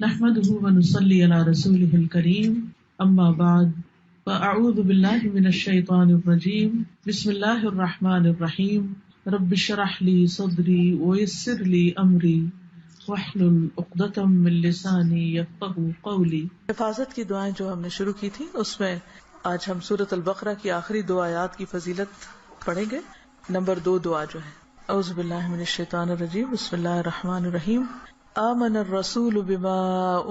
نحمده ونصلي على رسوله الكريم اما بعد فاعوذ بالله من الشيطان الرجيم بسم الله الرحمن الرحيم رب اشرح لي صدري ويسر لي امري واحلل عقدة من لساني يفقهوا قولي۔ حفاظت کی دعائیں جو ہم نے شروع کی تھی اس میں آج ہم سورۃ البقرہ کی آخری دو آیات کی فضیلت پڑھیں گے۔ نمبر 2 دعا جو ہے، اعوذ باللہ من الشیطان الرجیم بسم اللہ الرحمن الرحیم آمن الرسول بما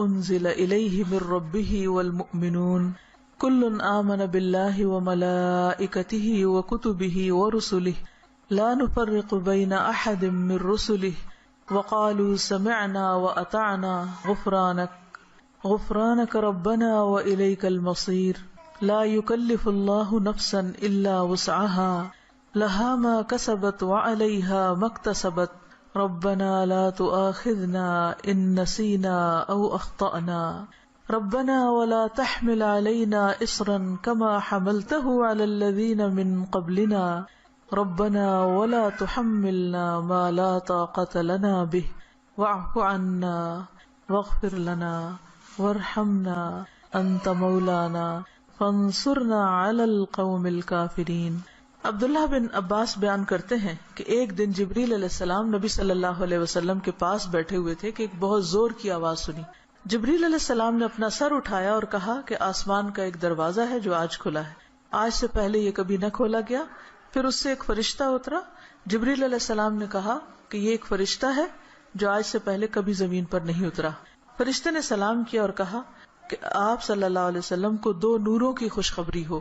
انزل الیہ من ربہ والمؤمنون کل آمن باللہ وملائکتہ وکتبہ ورسلہ لا نفرق بین احد من رسلہ وقالوا سمعنا واطعنا غفرانک ربنا والیک المصیر لا یکلف اللہ نفسا الا وسعها لها ما كسبت وعليها ما اكتسبت ربنا لا تؤاخذنا إن نسينا أو أخطأنا ربنا ولا تحمل علينا إصرا كما حملته على الذين من قبلنا ربنا ولا تحملنا ما لا طاقة لنا به واعف عنا واغفر لنا وارحمنا أنت مولانا فانصرنا على القوم الكافرين۔ عبداللہ بن عباس بیان کرتے ہیں کہ ایک دن جبریل علیہ السلام نبی صلی اللہ علیہ وسلم کے پاس بیٹھے ہوئے تھے کہ ایک بہت زور کی آواز سنی۔ جبریل علیہ السلام نے اپنا سر اٹھایا اور کہا کہ آسمان کا ایک دروازہ ہے جو آج کھلا ہے، آج سے پہلے یہ کبھی نہ کھولا گیا۔ پھر اس سے ایک فرشتہ اترا۔ جبریل علیہ السلام نے کہا کہ یہ ایک فرشتہ ہے جو آج سے پہلے کبھی زمین پر نہیں اترا۔ فرشتے نے سلام کیا اور کہا کہ آپ صلی اللہ علیہ وسلم کو 2 نوروں کی خوشخبری ہو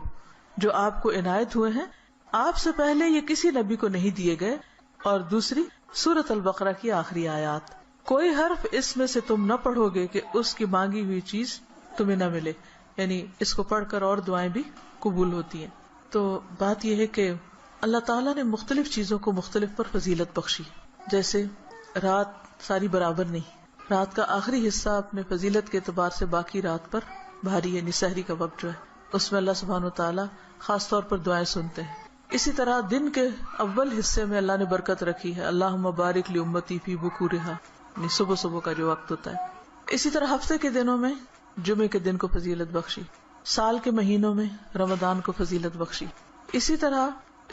جو آپ کو عنایت ہوئے ہیں، آپ سے پہلے یہ کسی نبی کو نہیں دیے گئے، اور دوسری سورۃ البقرہ کی آخری آیات، کوئی حرف اس میں سے تم نہ پڑھو گے کہ اس کی مانگی ہوئی چیز تمہیں نہ ملے، یعنی اس کو پڑھ کر اور دعائیں بھی قبول ہوتی ہیں۔ تو بات یہ ہے کہ اللہ تعالیٰ نے مختلف چیزوں کو مختلف پر فضیلت بخشی، جیسے رات ساری برابر نہیں، رات کا آخری حصہ اپنے فضیلت کے اعتبار سے باقی رات پر بھاری، یعنی سحری کا وقت جو ہے اس میں اللہ سبحانہ وتعالیٰ خاص طور پر دعائیں سنتے ہیں۔ اسی طرح دن کے اول حصے میں اللہ نے برکت رکھی ہے، اللہم بارک لی امتی فی بکورہا، یعنی صبح صبح کا جو وقت ہوتا ہے۔ اسی طرح ہفتے کے دنوں میں جمعے کے دن کو فضیلت بخشی، سال کے مہینوں میں رمضان کو فضیلت بخشی۔ اسی طرح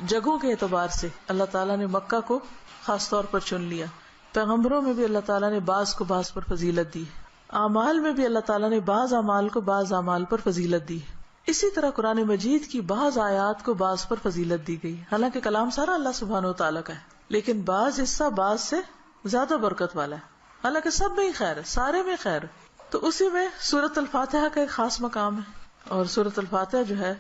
جگہوں کے اعتبار سے اللہ تعالیٰ نے مکہ کو خاص طور پر چن لیا، پیغمبروں میں بھی اللہ تعالیٰ نے بعض کو بعض پر فضیلت دی، اعمال میں بھی اللہ تعالیٰ نے بعض اعمال کو بعض اعمال پر فضیلت دی۔ اسی طرح قرآن مجید کی بعض آیات کو بعض پر فضیلت دی گئی، حالانکہ کلام سارا اللہ سبحانہ و تعالیٰ کا ہے، لیکن بعض حصہ بعض سے زیادہ برکت والا ہے، حالانکہ سب میں ہی خیر ہے، سارے میں خیر ہے۔ تو اسی میں سورۃ الفاتحہ کا ایک خاص مقام ہے، اور سورۃ الفاتحہ جو ہے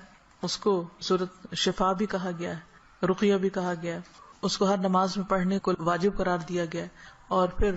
اس کو سورۃ شفا بھی کہا گیا ہے، رقیہ بھی کہا گیا ہے، اس کو ہر نماز میں پڑھنے کو واجب قرار دیا گیا ہے، اور پھر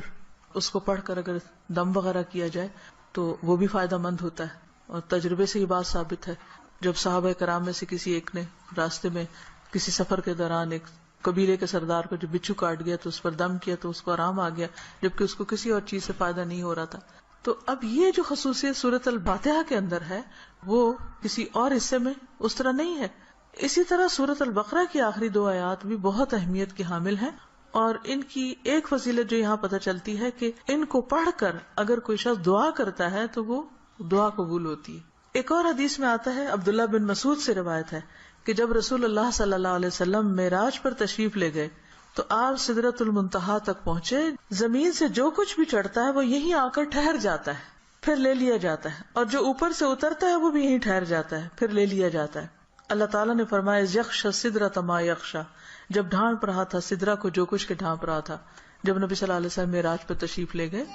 اس کو پڑھ کر اگر دم وغیرہ کیا جائے تو وہ بھی فائدہ مند ہوتا ہے، اور تجربے سے یہ بات ثابت ہے۔ جب صحابہ کرام میں سے کسی ایک نے راستے میں کسی سفر کے دوران ایک قبیلے کے سردار کو جو بچھو کاٹ گیا تو اس پر دم کیا تو اس کو آرام آ گیا، جبکہ اس کو کسی اور چیز سے فائدہ نہیں ہو رہا تھا۔ تو اب یہ جو خصوصیت سورۃ الفاتحہ کے اندر ہے وہ کسی اور حصے میں اس طرح نہیں ہے۔ اسی طرح سورۃ البقرہ کی آخری 2 آیات بھی بہت اہمیت کی حامل ہیں، اور ان کی ایک فضیلت جو یہاں پتہ چلتی ہے کہ ان کو پڑھ کر اگر کوئی شخص دعا کرتا ہے تو وہ دعا قبول ہوتی ہے۔ ایک اور حدیث میں آتا ہے، عبداللہ بن مسعود سے روایت ہے کہ جب رسول اللہ صلی اللہ علیہ وسلم معراج پر تشریف لے گئے تو آپ سدرۃ المنتہا تک پہنچے، زمین سے جو کچھ بھی چڑھتا ہے وہ یہیں آ کر ٹھہر جاتا ہے، پھر لے لیا جاتا ہے، اور جو اوپر سے اترتا ہے وہ بھی یہیں ٹھہر جاتا ہے، پھر لے لیا جاتا ہے۔ اللہ تعالیٰ نے فرمایا یخشی السدرۃ ما یخشی، جب ڈھانپ رہا تھا سدرہ کو جو کچھ کے ڈھانپ رہا تھا۔ جب نبی صلی اللہ علیہ وسلم معراج پر تشریف لے گئے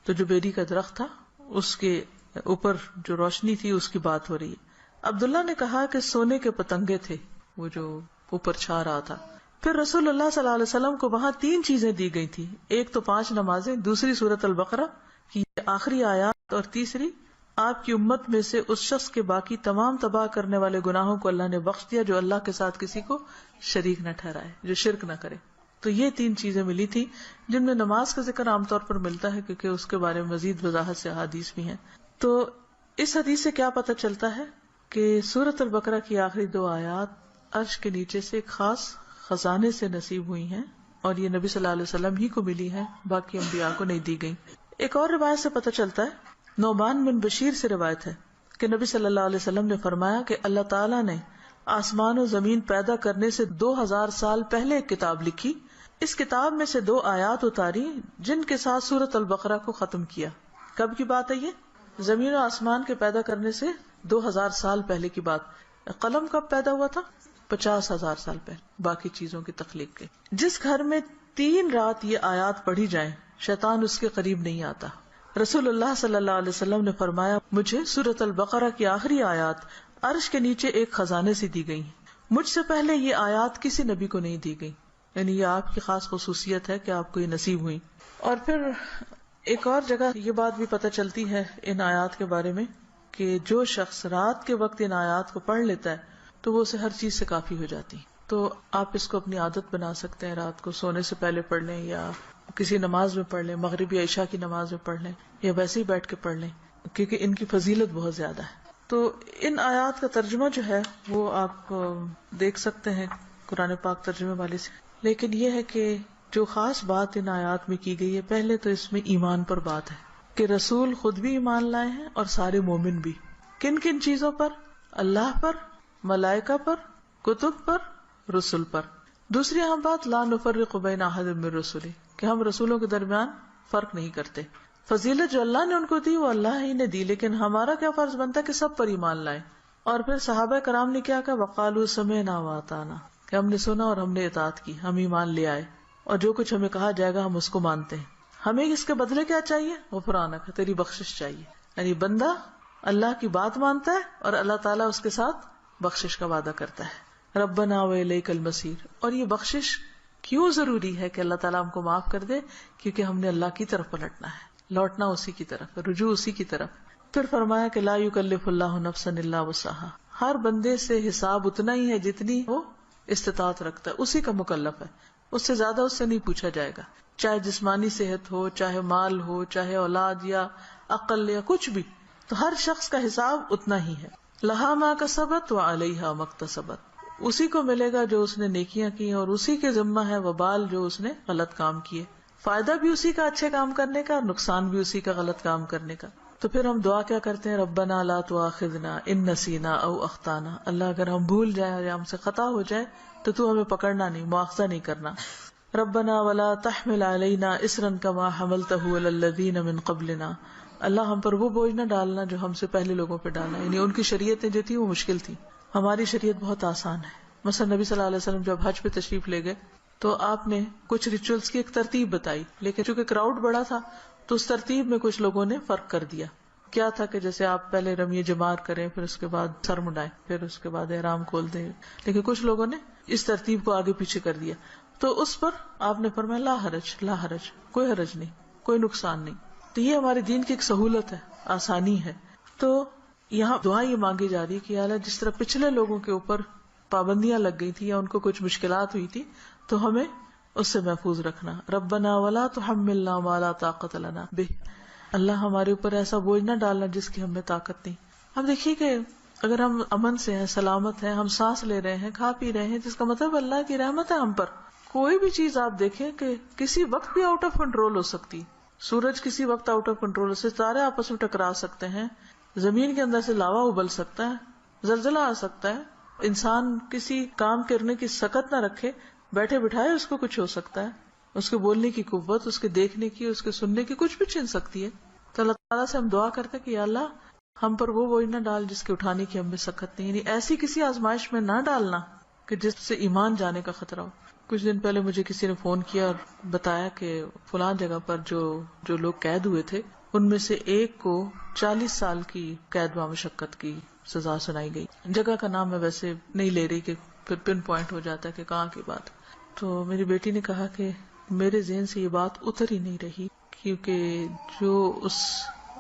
تو جو بیری کا درخت تھا اس کے اوپر جو روشنی تھی اس کی بات ہو رہی ہے۔ عبداللہ نے کہا کہ سونے کے پتنگے تھے وہ جو اوپر چھا رہا تھا۔ پھر رسول اللہ صلی اللہ علیہ وسلم کو وہاں 3 چیزیں دی گئی تھی، ایک تو 5 نمازیں، دوسری سورۃ البقرہ کی آخری آیات، اور تیسری آپ کی امت میں سے اس شخص کے باقی تمام تباہ کرنے والے گناہوں کو اللہ نے بخش دیا جو اللہ کے ساتھ کسی کو شریک نہ ٹھہرائے، جو شرک نہ کرے۔ تو یہ 3 چیزیں ملی تھی جن میں نماز کا ذکر عام طور پر ملتا ہے کیونکہ اس کے بارے میں مزید وضاحت سے احادیث بھی ہیں۔ تو اس حدیث سے کیا پتہ چلتا ہے کہ سورۃ البقرہ کی آخری 2 آیات عرش کے نیچے سے ایک خاص خزانے سے نصیب ہوئی ہیں، اور یہ نبی صلی اللہ علیہ وسلم ہی کو ملی ہے، باقی انبیاء کو نہیں دی گئی۔ ایک اور روایت سے پتہ چلتا ہے، نعمان بن بشیر سے روایت ہے کہ نبی صلی اللہ علیہ وسلم نے فرمایا کہ اللہ تعالیٰ نے آسمان و زمین پیدا کرنے سے 2000 سال پہلے ایک کتاب لکھی، اس کتاب میں سے 2 آیات اتاری جن کے ساتھ سورۃ البقرہ کو ختم کیا۔ کب کی بات ہے یہ؟ زمین و آسمان کے پیدا کرنے سے 2000 سال پہلے کی بات۔ قلم کب پیدا ہوا تھا؟ 50,000 سال پہلے، باقی چیزوں کی تخلیق کے۔ جس گھر میں 3 رات یہ آیات پڑھی جائیں شیطان اس کے قریب نہیں آتا۔ رسول اللہ صلی اللہ علیہ وسلم نے فرمایا، مجھے سورۃ البقرہ کی آخری آیات عرش کے نیچے ایک خزانے سے دی گئی، مجھ سے پہلے یہ آیات کسی نبی کو نہیں دی گئی، یعنی یہ آپ کی خاص خصوصیت ہے کہ آپ کو یہ نصیب ہوئی۔ اور پھر ایک اور جگہ یہ بات بھی پتہ چلتی ہے ان آیات کے بارے میں کہ جو شخص رات کے وقت ان آیات کو پڑھ لیتا ہے تو وہ اسے ہر چیز سے کافی ہو جاتی۔ تو آپ اس کو اپنی عادت بنا سکتے ہیں، رات کو سونے سے پہلے پڑھ لیں یا کسی نماز میں پڑھ لیں، مغرب یا عشاء کی نماز میں پڑھ لیں یا ویسے ہی بیٹھ کے پڑھ لیں، کیونکہ ان کی فضیلت بہت زیادہ ہے۔ تو ان آیات کا ترجمہ جو ہے وہ آپ دیکھ سکتے ہیں قرآن پاک ترجمے والے سے، لیکن یہ ہے کہ جو خاص بات ان آیات میں کی گئی ہے، پہلے تو اس میں ایمان پر بات ہے کہ رسول خود بھی ایمان لائے ہیں اور سارے مومن بھی۔ کن کن چیزوں پر؟ اللہ پر، ملائکہ پر، کتب پر، رسول پر۔ دوسری اہم بات، لا نفرق بین احد من رسلہ، کہ ہم رسولوں کے درمیان فرق نہیں کرتے۔ فضیلت جو اللہ نے ان کو دی وہ اللہ ہی نے دی، لیکن ہمارا کیا فرض بنتا ہے کہ سب پر ایمان لائیں۔ اور پھر صحابہ کرام نے کیا کہا، وقالوا سمعنا واطعنا، کہ ہم نے سنا اور ہم نے اطاعت کی، ہم ایمان لے آئے اور جو کچھ ہمیں کہا جائے گا ہم اس کو مانتے ہیں۔ ہمیں اس کے بدلے کیا چاہیے؟ غفرانک، تیری بخشش چاہیے۔ یعنی بندہ اللہ کی بات مانتا ہے اور اللہ تعالیٰ اس کے ساتھ بخشش کا وعدہ کرتا ہے۔ ربنا وإلیک المصیر۔ اور یہ بخشش کیوں ضروری ہے کہ اللہ تعالیٰ ہم کو معاف کر دے؟ کیونکہ ہم نے اللہ کی طرف پلٹنا ہے، لوٹنا اسی کی طرف، رجوع اسی کی طرف۔ پھر فرمایا کہ لا یکلف اللہ نفسا الا وسعها، ہر بندے سے حساب اتنا ہی ہے جتنی وہ استطاعت رکھتا ہے، اسی کا مکلف ہے، اس سے زیادہ اس سے نہیں پوچھا جائے گا، چاہے جسمانی صحت ہو، چاہے مال ہو، چاہے اولاد یا عقل یا کچھ بھی، تو ہر شخص کا حساب اتنا ہی ہے۔ لہا ما کسبت وعلیہا ما اکتسبت، اسی کو ملے گا جو اس نے نیکیاں کی اور اسی کے ذمہ ہے وبال جو اس نے غلط کام کیے، فائدہ بھی اسی کا اچھے کام کرنے کا اور نقصان بھی اسی کا غلط کام کرنے کا۔ تو پھر ہم دعا کیا کرتے ہیں، ربنا لا تؤاخذنا ان نسینا او اخطانا، اللہ اگر ہم بھول جائیں یا ہم سے خطا ہو جائے تو ہمیں پکڑنا نہیں، مؤاخذہ نہیں کرنا۔ ربنا ولا تحمل علینا اصرا کما حملته علی الذین من قبلنا، اللہ ہم پر وہ بوجھ نہ ڈالنا جو ہم سے پہلے لوگوں پہ ڈالا، یعنی ان کی شریعتیں جو تھی وہ مشکل تھی، ہماری شریعت بہت آسان ہے۔ مثلا نبی صلی اللہ علیہ وسلم جب حج پہ تشریف لے گئے تو آپ نے کچھ ریچولز کی ایک ترتیب بتائی، لیکن چونکہ کراؤڈ بڑا تھا تو اس ترتیب میں کچھ لوگوں نے فرق کر دیا۔ کیا تھا کہ جیسے آپ پہلے رمی جمار کریں، پھر اس کے بعد سر مڈائیں، پھر اس کے بعد احرام کھول دیں، لیکن کچھ لوگوں نے اس ترتیب کو آگے پیچھے کر دیا، تو اس پر آپ نے فرمایا لا حرج، لا حرج، کوئی حرج نہیں، کوئی نقصان نہیں۔ تو یہ ہمارے دین کی ایک سہولت ہے، آسانی ہے۔ تو یہاں دعا یہ مانگی جا رہی ہے کہ اللہ جس طرح پچھلے لوگوں کے اوپر پابندیاں لگ گئی تھی یا ان کو کچھ مشکلات ہوئی تھی تو ہمیں اس سے محفوظ رکھنا۔ ربنا ولا تحملنا ما لا طاقت لنا بہ، اللہ ہمارے اوپر ایسا بوجھ نہ ڈالنا جس کی ہمیں طاقت نہیں۔ اب دیکھیے کہ اگر ہم امن سے ہیں، سلامت ہیں، ہم سانس لے رہے ہیں، کھا پی رہے ہیں، جس کا مطلب اللہ کی رحمت ہے ہم پر۔ کوئی بھی چیز آپ دیکھیں کہ کسی وقت بھی آؤٹ آف کنٹرول ہو سکتی، سورج کسی وقت آؤٹ آف کنٹرول، ستارے آپس میں ٹکرا سکتے ہیں، زمین کے اندر سے لاوا ابل سکتا ہے، زلزلہ آ سکتا ہے، انسان کسی کام کرنے کی سکت نہ رکھے، بیٹھے بٹھائے اس کو کچھ ہو سکتا ہے، اس کے بولنے کی قوت، اس کے دیکھنے کی، اس کے سننے کی کچھ بھی چھن سکتی ہے۔ تو اللہ تعالیٰ سے ہم دعا کرتے ہیں کہ یا اللہ ہم پر وہ بوجھ نہ ڈال جس کے اٹھانے کی ہم میں سکت نہیں، یعنی ایسی کسی آزمائش میں نہ ڈالنا کہ جس سے ایمان جانے کا خطرہ ہو۔ کچھ دن پہلے مجھے کسی نے فون کیا اور بتایا کہ فلاں جگہ پر جو لوگ قید ہوئے تھے ان میں سے ایک کو 40 سال کی قید و مشقت کی سزا سنائی گئی۔ جگہ کا نام میں ویسے نہیں لے رہی کہ پھر پن پوائنٹ ہو جاتا ہے کہ کہاں کی بات۔ تو میری بیٹی نے کہا کہ میرے ذہن سے یہ بات اتر ہی نہیں رہی، کیونکہ جو اس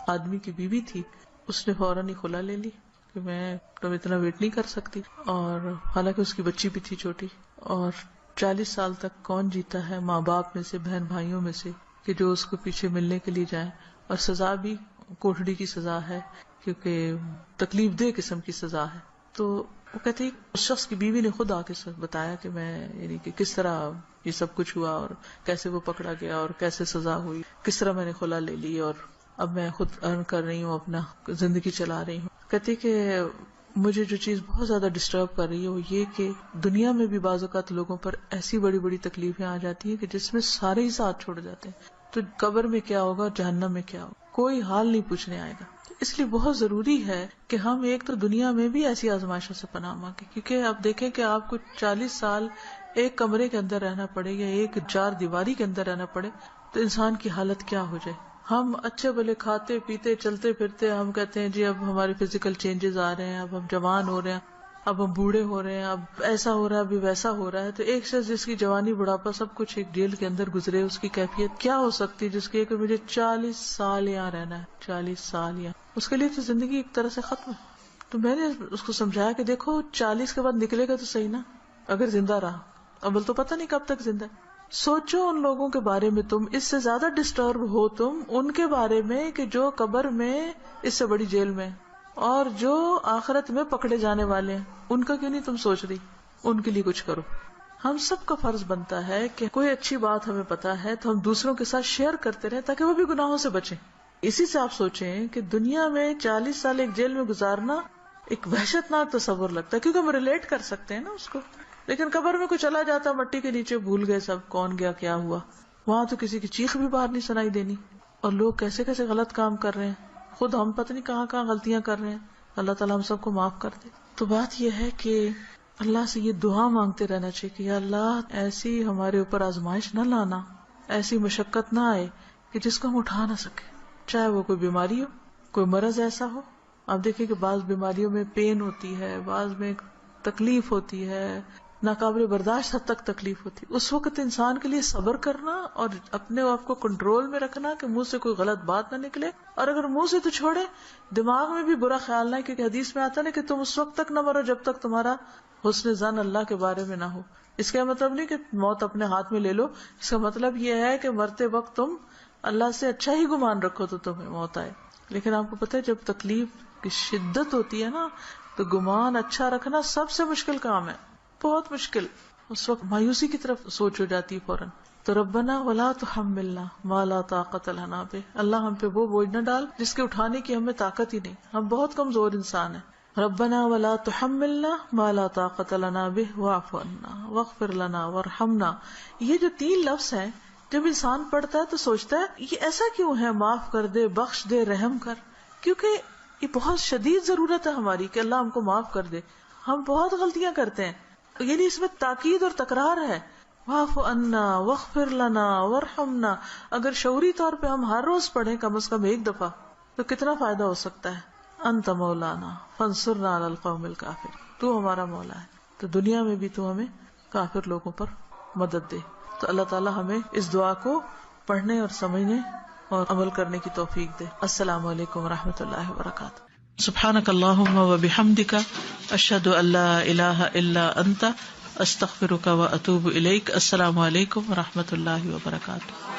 آدمی کی بیوی تھی اس نے فوراً ہی خلا لے لی کہ میں تو اتنا ویٹ نہیں کر سکتی، اور حالانکہ اس کی بچی بھی تھی چھوٹی، اور 40 سال تک کون جیتا ہے ماں باپ میں سے، بہن بھائیوں میں سے، کہ جو اس کو پیچھے ملنے کے لیے جائیں، اور سزا بھی کوٹھڑی کی سزا ہے کیونکہ تکلیف دہ قسم کی سزا ہے۔ تو وہ کہتے ہیں اس شخص کی بیوی نے خود آ کے بتایا کہ میں یعنی کہ کس طرح یہ سب کچھ ہوا اور کیسے وہ پکڑا گیا اور کیسے سزا ہوئی، کس طرح میں نے خلا لے لی اور اب میں خود ارن کر رہی ہوں، اپنا زندگی چلا رہی ہوں. کہتی کہ مجھے جو چیز بہت زیادہ ڈسٹرب کر رہی ہے وہ یہ کہ دنیا میں بھی بعض اوقات لوگوں پر ایسی بڑی بڑی تکلیفیں آ جاتی ہیں کہ جس میں سارے ہی ساتھ چھوڑ جاتے ہیں، تو قبر میں کیا ہوگا، جہنم میں کیا ہوگا، کوئی حال نہیں پوچھنے آئے گا. اس لیے بہت ضروری ہے کہ ہم ایک تو دنیا میں بھی ایسی آزمائشوں سے پناہ مانگیں، کیونکہ آپ دیکھیں کہ آپ کو 40 سال ایک کمرے کے اندر رہنا پڑے یا ایک 4 دیواری کے اندر رہنا پڑے تو انسان کی حالت کیا ہو جائے. ہم اچھے بھلے کھاتے پیتے چلتے پھرتے ہم کہتے ہیں جی اب ہمارے فزیکل چینجز آ رہے ہیں، اب ہم جوان ہو رہے ہیں، اب ہم بوڑھے ہو رہے ہیں، اب ایسا ہو رہا ہے، ابھی ویسا ہو رہا ہے. تو ایک شخص جس کی جوانی بڑھاپا سب کچھ ایک جیل کے اندر گزرے، اس کی کیفیت کیا ہو سکتی ہے جس کی کہ مجھے 40 سال یہاں رہنا ہے، 40 سال یہاں. اس کے لیے تو زندگی ایک طرح سے ختم ہے. تو میں نے اس کو سمجھایا کہ دیکھو 40 کے بعد نکلے گا تو صحیح نا، اگر زندہ رہا، اول تو پتہ نہیں کب تک زندہ ہے. سوچو ان لوگوں کے بارے میں، تم اس سے زیادہ ڈسٹرب ہو تم ان کے بارے میں کہ جو قبر میں اس سے بڑی جیل میں، اور جو آخرت میں پکڑے جانے والے ہیں، ان کا کیوں نہیں تم سوچ رہی؟ ان کے لیے کچھ کرو. ہم سب کا فرض بنتا ہے کہ کوئی اچھی بات ہمیں پتا ہے تو ہم دوسروں کے ساتھ شیئر کرتے رہیں تاکہ وہ بھی گناہوں سے بچیں. اسی سے آپ سوچیں کہ دنیا میں 40 سال ایک جیل میں گزارنا ایک وحشت ناک تصور لگتا ہے، کیونکہ ہم ریلیٹ کر سکتے ہیں نا اس کو. لیکن قبر میں کوئی چلا جاتا مٹی کے نیچے، بھول گئے سب کون گیا کیا ہوا. وہاں تو کسی کی چیخ بھی باہر نہیں سنائی دینی، اور لوگ کیسے کیسے غلط کام کر رہے ہیں، خود ہم پتہ نہیں کہاں کہاں غلطیاں کر رہے ہیں. اللہ تعالیٰ ہم سب کو معاف کر دے. تو بات یہ ہے کہ اللہ سے یہ دعا مانگتے رہنا چاہیے کہ یا اللہ ایسی ہمارے اوپر آزمائش نہ لانا، ایسی مشقت نہ آئے کہ جس کو ہم اٹھا نہ سکے، چاہے وہ کوئی بیماری ہو، کوئی مرض ایسا ہو. آپ دیکھیں کہ بعض بیماریوں میں پین ہوتی ہے، بعض میں تکلیف ہوتی ہے، ناقابل برداشت حد تک تکلیف ہوتی. اس وقت انسان کے لیے صبر کرنا اور اپنے آپ کو کنٹرول میں رکھنا کہ منہ سے کوئی غلط بات نہ نکلے، اور اگر منہ سے تو چھوڑے دماغ میں بھی برا خیال نہ، کیونکہ حدیث میں آتا نا کہ تم اس وقت تک نہ مرو جب تک تمہارا حسن ظن اللہ کے بارے میں نہ ہو. اس کا مطلب نہیں کہ موت اپنے ہاتھ میں لے لو، اس کا مطلب یہ ہے کہ مرتے وقت تم اللہ سے اچھا ہی گمان رکھو تو تمہیں موت آئے. لیکن آپ کو پتہ ہے جب تکلیف کی شدت ہوتی ہے نا تو گمان اچھا رکھنا سب سے مشکل کام ہے، بہت مشکل. اس وقت مایوسی کی طرف سوچ ہو جاتی ہے فوراً. تو ربنا ولا تحملنا ما لا طاقت لنا به، اللہ ہم پہ وہ بوجھ نہ ڈال جس کے اٹھانے کی ہمیں طاقت ہی نہیں، ہم بہت کمزور انسان ہیں. ربنا ولا تحملنا ما لا طاقت لنا به واعف عنا واغفر لنا وارحمنا. یہ جو 3 لفظ ہیں جب انسان پڑھتا ہے تو سوچتا ہے یہ ایسا کیوں ہے، معاف کر دے، بخش دے، رحم کر، کیونکہ یہ بہت شدید ضرورت ہے ہماری کہ اللہ ہم کو معاف کر دے. ہم بہت غلطیاں کرتے ہیں، یعنی اس میں تاکید اور تکرار ہے. واعف عنا واغفر لنا وارحمنا. اگر شعوری طور پہ ہم ہر روز پڑھیں کم از کم 1 دفعہ تو کتنا فائدہ ہو سکتا ہے. انت مولانا فانصرنا علی القوم الکافر، تو ہمارا مولا ہے تو دنیا میں بھی تو ہمیں کافر لوگوں پر مدد دے. تو اللہ تعالیٰ ہمیں اس دعا کو پڑھنے اور سمجھنے اور عمل کرنے کی توفیق دے. السلام علیکم ورحمۃ اللہ وبرکاتہ. سبحانک اللہم وبحمدک، اشہد ان لا الہ الا انت، استغفرک واتوب الیک. السلام علیکم ورحمۃ اللہ وبرکاتہ.